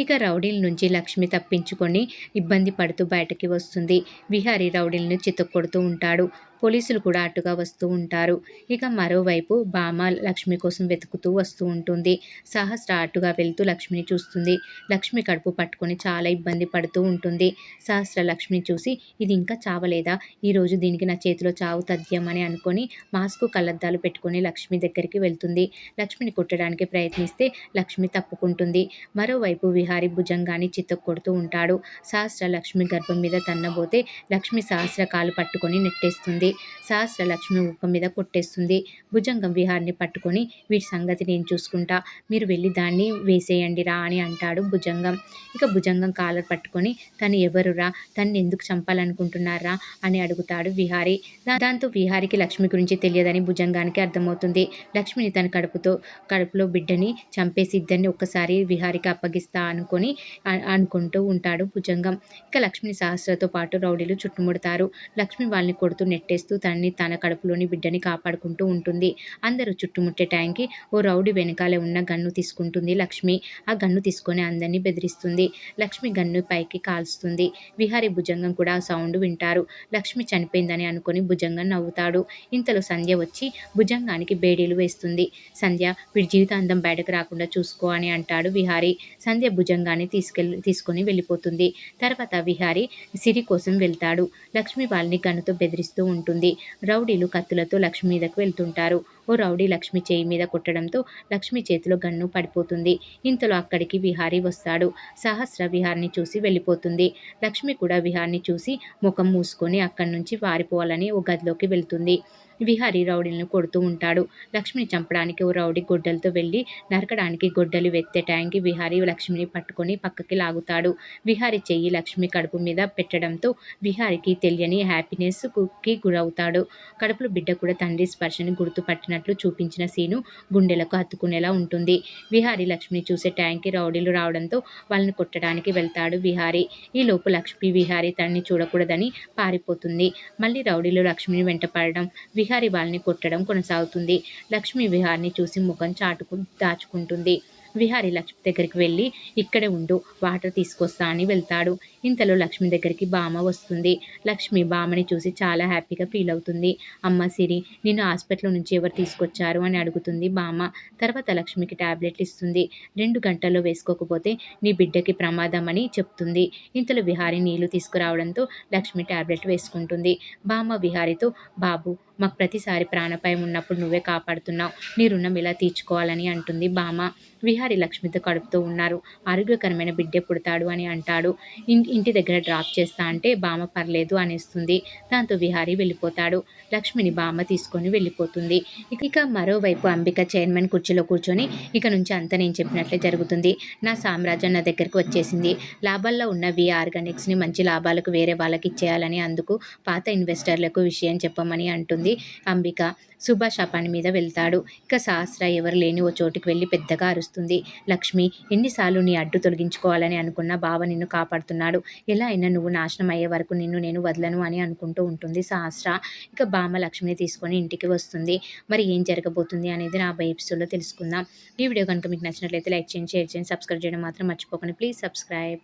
ఇక రౌడీల నుంచి లక్ష్మి తప్పించుకొని ఇబ్బంది పడుతూ బయటకి వస్తుంది. విహారీ రౌడీలను చితక్కొడుతూ ఉంటాడు. పోలీసులు కూడా అటుగా వస్తూ ఉంటారు. ఇక మరోవైపు భామ లక్ష్మి కోసం వెతుకుతూ వస్తూ ఉంటుంది. సహస్ర అటుగా వెళ్తూ లక్ష్మిని చూస్తుంది. లక్ష్మి కడుపు పట్టుకొని చాలా ఇబ్బంది పడుతూ ఉంటుంది. సహస్ర లక్ష్మిని చూసి, ఇది ఇంకా చావలేదా, ఈరోజు దీనికి నా చేతిలో చావు తథ్యం అని అనుకొని మాస్కు కళ్ళద్దాలు పెట్టుకొని లక్ష్మి దగ్గరికి వెళ్తుంది. లక్ష్మిని కొట్టడానికి ప్రయత్నిస్తే లక్ష్మి తప్పుకుంటుంది. మరోవైపు విహారీ భుజంగాన్ని చితక్కొడుతూ ఉంటాడు. సహస్ర లక్ష్మి గర్భం మీద తన్నబోతే లక్ష్మి సహస్ర కాలు పట్టుకొని నెట్టేస్తుంది. సహస్ర లక్ష్మి ముఖం మీద కొట్టేస్తుంది. భుజంగం విహారిని పట్టుకొని, వీటి సంగతి నేను చూసుకుంటా, మీరు వెళ్ళి దాన్ని వేసేయండి రా అని అంటాడు భుజంగం. ఇక భుజంగం కాలర్ పట్టుకొని, తను ఎవరురా, తన్ని ఎందుకు చంపాలనుకుంటున్నారా అని అడుగుతాడు విహారీ. దాంతో విహారికి లక్ష్మి గురించి తెలియదని భుజంగానికి అర్థమవుతుంది. లక్ష్మిని తన కడుపులో బిడ్డని చంపేసి ఇద్దరిని ఒక్కసారి విహారికి అప్పగిస్తా అనుకుంటూ ఉంటాడు భుజంగం. ఇక లక్ష్మిని సహస్రతో పాటు రౌడీలు చుట్టుముడతారు. లక్ష్మి వాళ్ళని కొడుతూ నెట్టేస్తూ తన కడుపులోని బిడ్డని కాపాడుకుంటూ ఉంటుంది. అందరూ చుట్టుముట్టే టైంకి ఓ రౌడీ వెనకాలే ఉన్న గన్ను తీసుకుంటుంది లక్ష్మి. ఆ గన్ను తీసుకొని అందరినీ బెదిరిస్తుంది. లక్ష్మి గన్ను పైకి కాల్స్తుంది. విహారీ భుజంగం కూడా ఆ సౌండ్ వింటారు. లక్ష్మి చనిపోయిందని అనుకొని భుజంగం నవ్వుతాడు. ఇంతలో సంధ్య వచ్చి భుజంగానికి బేడీలు వేస్తుంది. సంధ్య, వీడి జీవితాంతం బయటకు రాకుండా చూసుకో అని అంటాడు విహారీ. సంధ్య భుజంగాన్ని తీసుకొని వెళ్ళిపోతుంది. తర్వాత విహారీ సిరి కోసం వెళ్తాడు. లక్ష్మి వాళ్ళని గన్నుతో బెదిరిస్తూ ఉంటుంది. రౌడీలు కత్తులతో లక్ష్మి మీదకు వెళ్తుంటారు. ఓ రౌడీ లక్ష్మి చేయి మీద కొట్టడంతో లక్ష్మి చేతిలో గన్ను పడిపోతుంది. ఇంతలో అక్కడికి విహారీ వస్తాడు. సహస్ర విహారిని చూసి వెళ్ళిపోతుంది. లక్ష్మి కూడా విహారిని చూసి ముఖం మూసుకొని అక్కడి నుంచి పారిపోవాలని ఓ గదిలోకి వెళ్తుంది. విహారీ రౌడీలను కొడుతూ ఉంటాడు. లక్ష్మిని చంపడానికి ఓ రౌడీ గొడ్డలతో వెళ్ళి నరకడానికి గొడ్డలి వెత్తే టైంకి విహారీ లక్ష్మిని పట్టుకొని పక్కకి లాగుతాడు. విహారీ చెయ్యి లక్ష్మి కడుపు మీద పెట్టడంతో విహారీకి తెలియని హ్యాపీనెస్కి గురవుతాడు. కడుపులో బిడ్డ కూడా తండ్రి స్పర్శని గుర్తుపట్టినట్లు చూపించిన సీను గుండెలకు హత్తుకునేలా ఉంటుంది. విహారీ లక్ష్మిని చూసే టైంకి రౌడీలు రావడంతో వాళ్ళని కొట్టడానికి వెళ్తాడు విహారీ. ఈలోపు లక్ష్మి విహారీ తనని చూడకూడదని పారిపోతుంది. మళ్ళీ రౌడీలు లక్ష్మిని వెంటపడడం, విహారీ వాళ్ళని కొట్టడం కొనసాగుతుంది. లక్ష్మి విహారిని చూసి ముఖం దాచుకుంటుంది. విహారీ లక్ష్మి దగ్గరికి వెళ్ళి, ఇక్కడే ఉండు, వాటర్ తీసుకొస్తా అని వెళ్తాడు. ఇంతలో లక్ష్మి దగ్గరికి బామ వస్తుంది. లక్ష్మి బామని చూసి చాలా హ్యాపీగా ఫీల్ అవుతుంది. అమ్మ సిరి, నిన్ను హాస్పిటల్ నుంచి ఎవరు తీసుకొచ్చారు అని అడుగుతుంది బామ. తర్వాత లక్ష్మికి టాబ్లెట్లు ఇస్తుంది. 2 గంటల్లో వేసుకోకపోతే నీ బిడ్డకి ప్రమాదం అని చెప్తుంది. ఇంతలో విహారీ నీళ్లు తీసుకురావడంతో లక్ష్మి టాబ్లెట్ వేసుకుంటుంది. బామ విహారీతో, బాబు, మాకు ప్రతిసారి ప్రాణాపాయం ఉన్నప్పుడు నువ్వే కాపాడుతున్నావు, నీ రుణం ఎలా తీర్చుకోవాలని అంటుంది బామ. విహారీ లక్ష్మితో కడుపుతూ ఉన్నారు. ఆరోగ్యకరమైన బిడ్డే పుడతాడు అని అంటాడు. ఇంటి దగ్గర డ్రాప్ చేస్తా అంటే బామ పర్లేదు అనేస్తుంది. దాంతో విహారీ వెళ్ళిపోతాడు. లక్ష్మిని బామ తీసుకొని వెళ్ళిపోతుంది. ఇక మరోవైపు అంబిక చైర్మన్ కుర్చీలో కూర్చొని, ఇక నుంచి అంతా నేను చెప్పినట్లే జరుగుతుంది, నా సామ్రాజ్యం నా దగ్గరకు వచ్చేసింది, లాభాల్లో ఉన్న వి ఆర్గానిక్స్ని మంచి లాభాలకు వేరే వాళ్ళకి ఇచ్చేయాలని, అందుకు పాత ఇన్వెస్టర్లకు విషయం చెప్పమని అంటుంది అంబిక. సుభాష్ ఆ పని మీద వెళ్తాడు. ఇక సహస్ర ఎవరు లేని ఓ చోటుకి వెళ్ళి పెద్దగా అరుస్తుంది. లక్ష్మి, ఎన్నిసార్లు నీ అడ్డు తొలగించుకోవాలని అనుకున్న బావ నిన్ను కాపాడుతున్నాడు, ఎలా అయినా నువ్వు నాశనం అయ్యే వరకు నేను వదలను అని అనుకుంటూ ఉంటుంది సహస్ర. ఇక బామ లక్ష్మిని తీసుకొని ఇంటికి వస్తుంది. మరి ఏం జరగబోతుంది అనేది నా ఎపిసోడ్లో తెలుసుకుందాం. ఈ వీడియో కనుక మీకు నచ్చినట్లయితే లైక్ చేయండి, షేర్ చేయండి, సబ్స్క్రైబ్ చేయడం మాత్రం మర్చిపోకండి. Please subscribe.